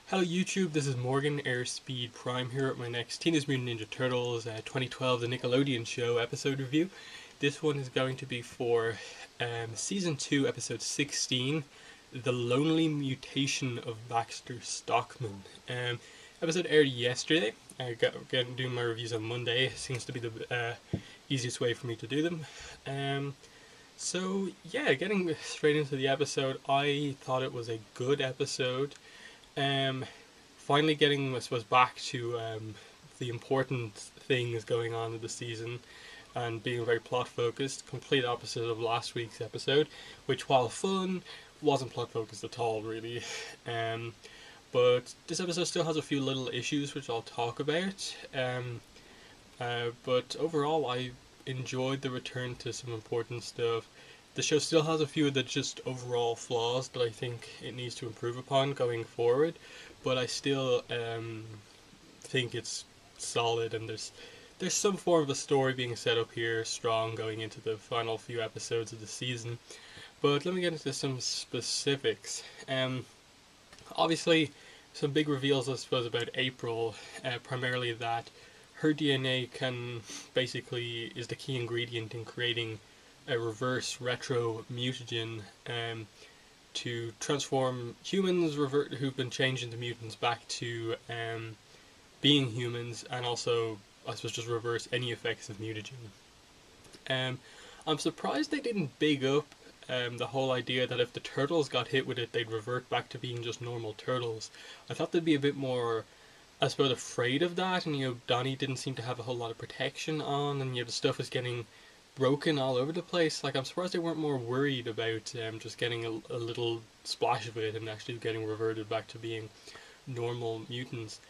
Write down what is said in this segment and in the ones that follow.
Hello YouTube, this is Morgan Airspeed Prime here at my next Teenage Mutant Ninja Turtles 2012 The Nickelodeon Show episode review. This one is going to be for Season 2, Episode 16, The Lonely Mutation of Baxter Stockman. Episode aired yesterday. I got doing my reviews on Monday. Seems to be the easiest way for me to do them. So yeah, getting straight into the episode, I thought it was a good episode. Um, Finally getting, I suppose, back to the important things going on in the season and being very plot focused, complete opposite of last week's episode, which, while fun, wasn't plot focused at all, really. Um, but this episode still has a few little issues which I'll talk about. But overall, I enjoyed the return to some important stuff. The show still has a few of the just overall flaws that I think it needs to improve upon going forward, but I still think it's solid, and there's some form of a story being set up here, strong going into the final few episodes of the season. But let me get into some specifics. Obviously, some big reveals, I suppose, about April. Primarily that her DNA is the key ingredient in creating a reverse retro mutagen to transform humans who've been changed into mutants back to being humans, and also, I suppose, just reverse any effects of mutagen. I'm surprised they didn't big up the whole idea that if the turtles got hit with it, they'd revert back to being just normal turtles. I thought they'd be a bit more, I suppose, afraid of that, and Donnie didn't seem to have a whole lot of protection on, and the stuff was getting broken all over the place. Like, I'm surprised they weren't more worried about just getting a little splash of it and actually getting reverted back to being normal mutants.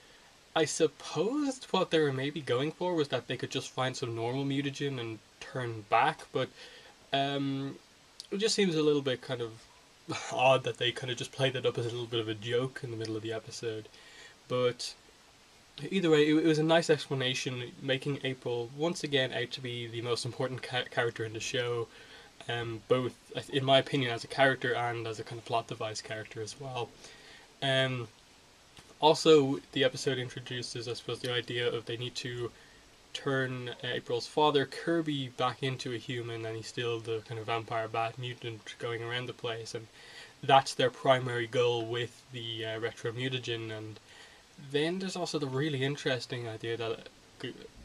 I suppose what they were maybe going for was that they could just find some normal mutagen and turn back, but it just seems a little bit kind of odd that they kind of just played it up as a little bit of a joke in the middle of the episode. But either way, it was a nice explanation, making April once again out to be the most important character in the show, both, in my opinion, as a character and as a kind of plot device character as well. Also, the episode introduces, I suppose, the idea of they need to turn April's father, Kirby, back into a human, and he's still the kind of vampire bat mutant going around the place, and that's their primary goal with the retro mutagen. And then there's also the really interesting idea that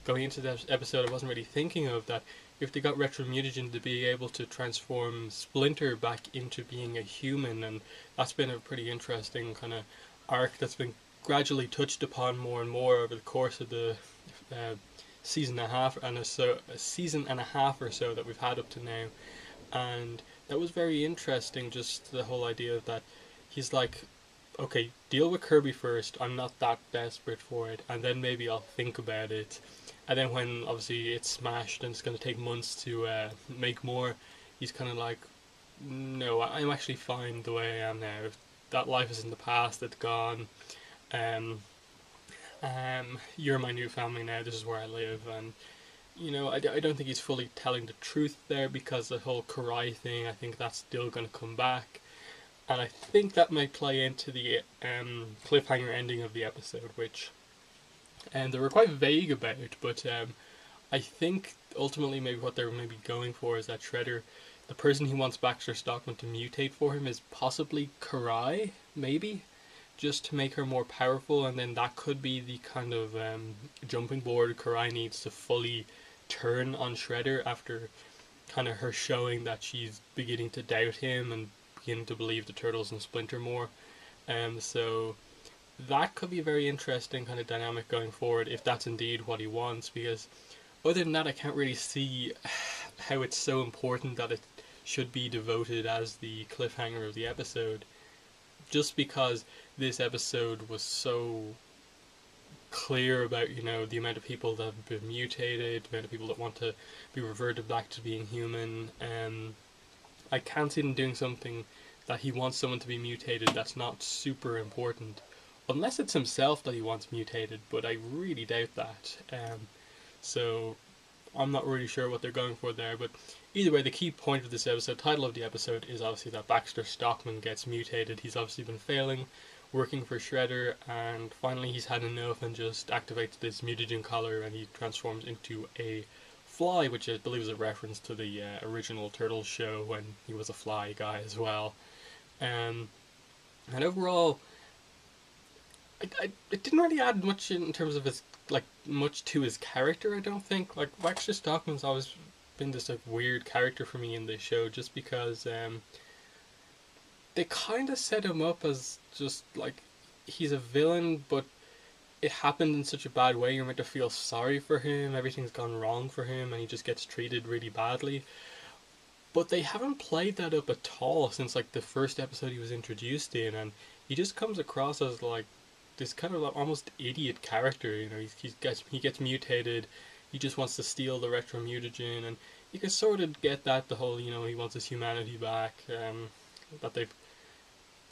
going into that episode I wasn't really thinking of, that if they got retro mutagen to be able to transform Splinter back into being a human, and that's been a pretty interesting kind of arc that's been gradually touched upon more and more over the course of the season and a half or so that we've had up to now. And that was very interesting, just the whole idea of that he's like, okay, deal with Kirby first, I'm not that desperate for it, and then maybe I'll think about it. And then when obviously it's smashed and it's going to take months to make more, he's kind of like, no, I'm actually fine the way I am now. That life is in the past, it's gone. Um, you're my new family now, this is where I live. And I don't think he's fully telling the truth there, because the whole Karai thing, I think that's still going to come back. And I think that might play into the cliffhanger ending of the episode, which they were quite vague about, but I think ultimately maybe what they're maybe going for is that Shredder, the person he wants Baxter Stockman to mutate for him, is possibly Karai, maybe, just to make her more powerful, and then that could be the kind of jumping board Karai needs to fully turn on Shredder after kind of her showing that she's beginning to doubt him and begin to believe the Turtles and Splinter more. So that could be a very interesting kind of dynamic going forward, if that's indeed what he wants, because other than that I can't really see how it's so important that it should be devoted as the cliffhanger of the episode, just because this episode was so clear about the amount of people that have been mutated, the amount of people that want to be reverted back to being human. I can't see him doing something that he wants someone to be mutated that's not super important. Unless it's himself that he wants mutated, but I really doubt that. So I'm not really sure what they're going for there, but either way, the key point of this episode, title of the episode, is obviously that Baxter Stockman gets mutated. He's obviously been failing working for Shredder, and finally he's had enough and just activates this mutagen collar, and he transforms into a fly, which I believe is a reference to the original Turtles show when he was a fly guy as well. Um, and overall, it didn't really add much in terms of his much to his character. I don't think Baxter Stockman's always been this weird character for me in this show, just because they kind of set him up as just he's a villain, but it happened in such a bad way. You're meant to feel sorry for him. Everything's gone wrong for him, and he just gets treated really badly. But they haven't played that up at all since the first episode he was introduced in, and he just comes across as this kind of almost idiot character. You know, he gets mutated. He just wants to steal the retro mutagen, and you can sort of get that the whole he wants his humanity back. That they've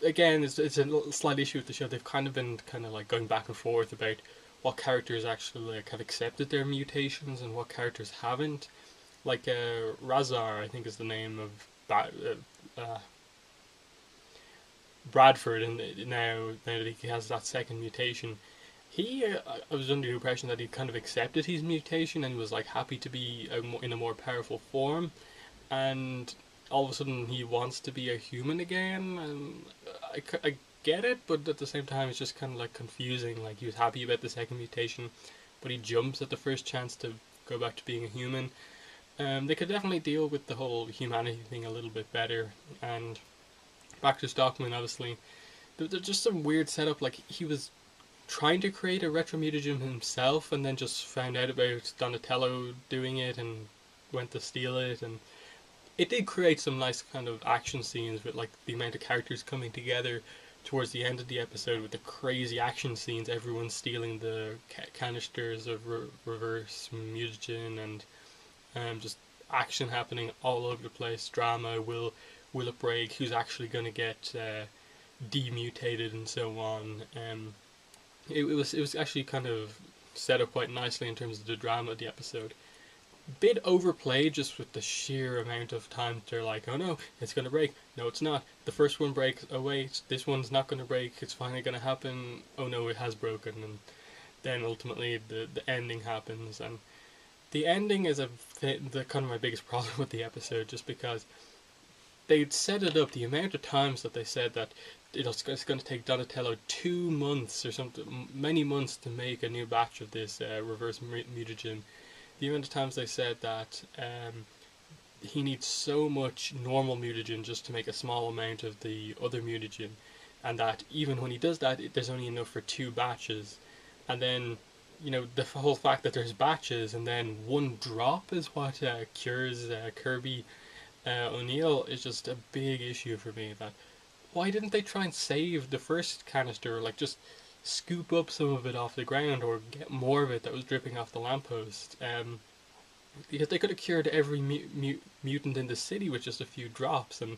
again it's a slight issue with the show. They've kind of been going back and forth about what characters actually have accepted their mutations and what characters haven't. Razar, I think is the name of Bradford, and now that he has that second mutation, I was under the impression that he kind of accepted his mutation and was happy to be in a more powerful form, and all of a sudden he wants to be a human again. And I get it, but at the same time it's just kind of confusing. He was happy about the second mutation, but he jumps at the first chance to go back to being a human. They could definitely deal with the whole humanity thing a little bit better. And Baxter Stockman, obviously, there's just some weird setup. He was trying to create a retro mutagen himself, and then just found out about Donatello doing it and went to steal it. And it did create some nice kind of action scenes with the amount of characters coming together towards the end of the episode with the crazy action scenes. Everyone stealing the canisters of reverse mutagen, and just action happening all over the place. Drama, will it break? Who's actually going to get demutated and so on? It was actually kind of set up quite nicely in terms of the drama of the episode. Bit overplayed just with the sheer amount of times they're oh no, it's going to break. No, it's not. The first one breaks. Oh wait, this one's not going to break. It's finally going to happen. Oh no, it has broken. And then ultimately the ending happens, and the ending is the kind of my biggest problem with the episode, just because they'd set it up. The amount of times that they said that it's going to take Donatello 2 months or something, many months to make a new batch of this reverse mutagen. The amount of times they said that he needs so much normal mutagen just to make a small amount of the other mutagen, and that even when he does that, there's only enough for 2 batches. And then the whole fact that there's batches and then 1 drop is what cures Kirby O'Neill is just a big issue for me. That why didn't they try and save the first canister, just scoop up some of it off the ground or get more of it that was dripping off the lamppost? Because they could have cured every mutant in the city with just a few drops, and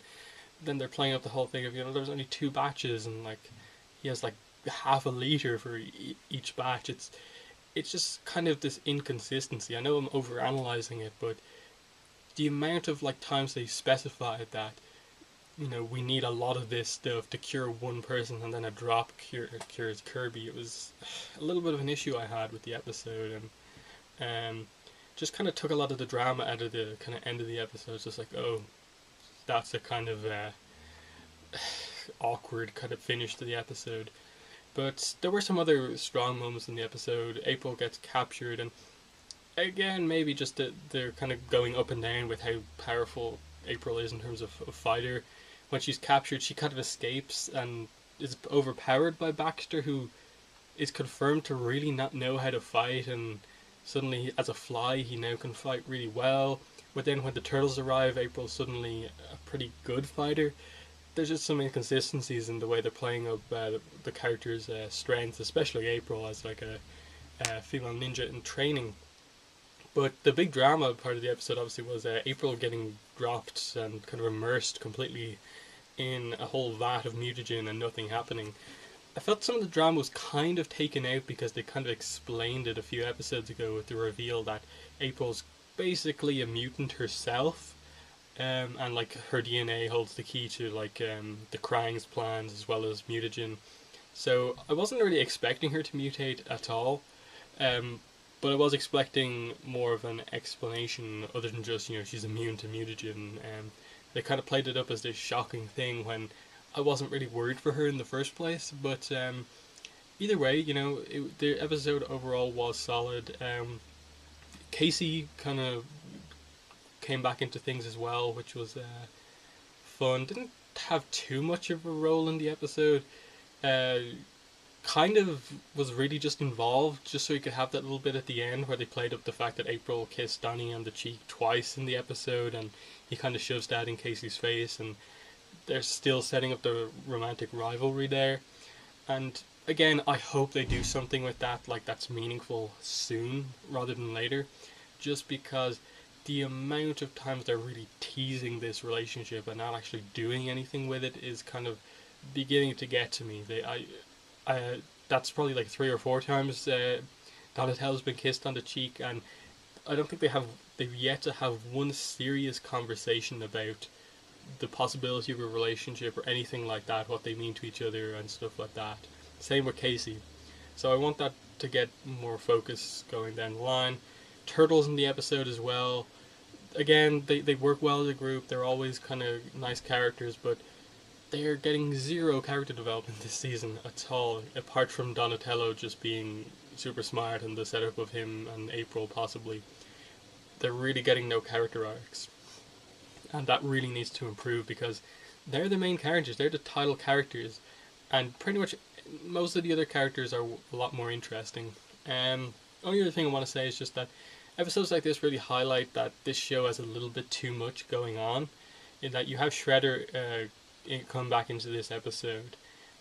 then they're playing up the whole thing of there's only 2 batches and he has half a liter for each batch. It's just kind of this inconsistency. I know I'm overanalyzing it, but the amount of times they specified that we need a lot of this stuff to cure 1 person, and then a drop cures Kirby. It was a little bit of an issue I had with the episode, and just kind of took a lot of the drama out of the kind of end of the episode. It's just oh, that's a kind of awkward kind of finish to the episode. But there were some other strong moments in the episode. April gets captured, and again, maybe just that they're kind of going up and down with how powerful April is in terms of a fighter. When she's captured, she kind of escapes and is overpowered by Baxter, who is confirmed to really not know how to fight, and suddenly, as a fly, he now can fight really well. But then when the Turtles arrive, April's suddenly a pretty good fighter. There's just some inconsistencies in the way they're playing up the character's strengths, especially April as a female ninja in training. But the big drama part of the episode obviously was April getting dropped and kind of immersed completely in a whole vat of mutagen and nothing happening. I felt some of the drama was kind of taken out because they kind of explained it a few episodes ago with the reveal that April's basically a mutant herself. And her DNA holds the key to the Krang's plans as well as mutagen. So I wasn't really expecting her to mutate at all, um, but I was expecting more of an explanation other than just, she's immune to mutagen. They kind of played it up as this shocking thing when I wasn't really worried for her in the first place. But either way, the episode overall was solid. Casey kind of came back into things as well, which was fun. Didn't have too much of a role in the episode. Uh, Kind of was really just involved just so he could have that little bit at the end where they played up the fact that April kissed Donnie on the cheek twice in the episode, and he kind of shoves that in Casey's face, and they're still setting up the romantic rivalry there. And again, I hope they do something with that, like that's meaningful soon rather than later, just because the amount of times they're really teasing this relationship and not actually doing anything with it is kind of beginning to get to me. That's probably like 3 or 4 times Donatello's been kissed on the cheek, and I don't think they've yet to have one serious conversation about the possibility of a relationship or anything like that, what they mean to each other and stuff like that. Same with Casey. So I want that to get more focus going down the line. Turtles in the episode as well. Again, they work well as a group. They're always kind of nice characters, but they're getting zero character development this season at all, apart from Donatello just being super smart and the setup of him and April possibly. They're really getting no character arcs. And that really needs to improve because they're the main characters, they're the title characters, and pretty much most of the other characters are a lot more interesting. Only other thing I want to say is just that episodes like this really highlight that this show has a little bit too much going on, in that you have Shredder come back into this episode,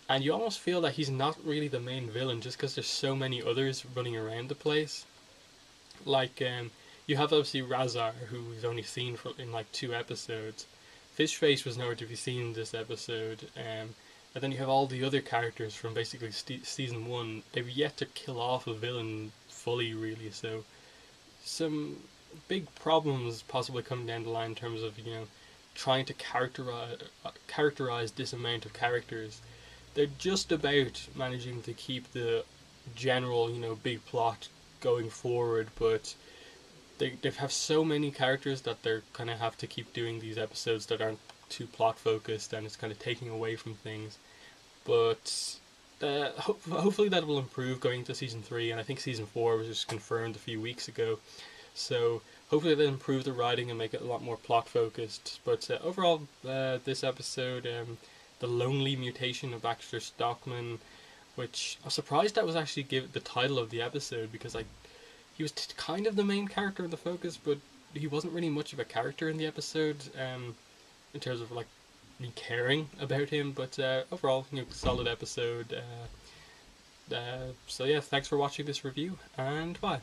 and you almost feel that he's not really the main villain just because there's so many others running around the place. Like, you have obviously Razar, who we've only seen in like 2 episodes. Fishface was nowhere to be seen in this episode, and then you have all the other characters from basically season 1. They've yet to kill off a villain fully, really, so some big problems possibly coming down the line in terms of, trying to characterize this amount of characters. They're just about managing to keep the general, big plot going forward, but they have so many characters that they're kind of have to keep doing these episodes that aren't too plot focused, and it's kind of taking away from things. But hopefully that will improve going into season 3, and I think season 4 was just confirmed a few weeks ago. So hopefully they'll improve the writing and make it a lot more plot focused. But overall, this episode, the lonely mutation of Baxter Stockman, which I was surprised that was actually the title of the episode, because he was kind of the main character in the focus, but he wasn't really much of a character in the episode, in terms of like me caring about him. But overall, solid episode. So yeah, thanks for watching this review, and bye.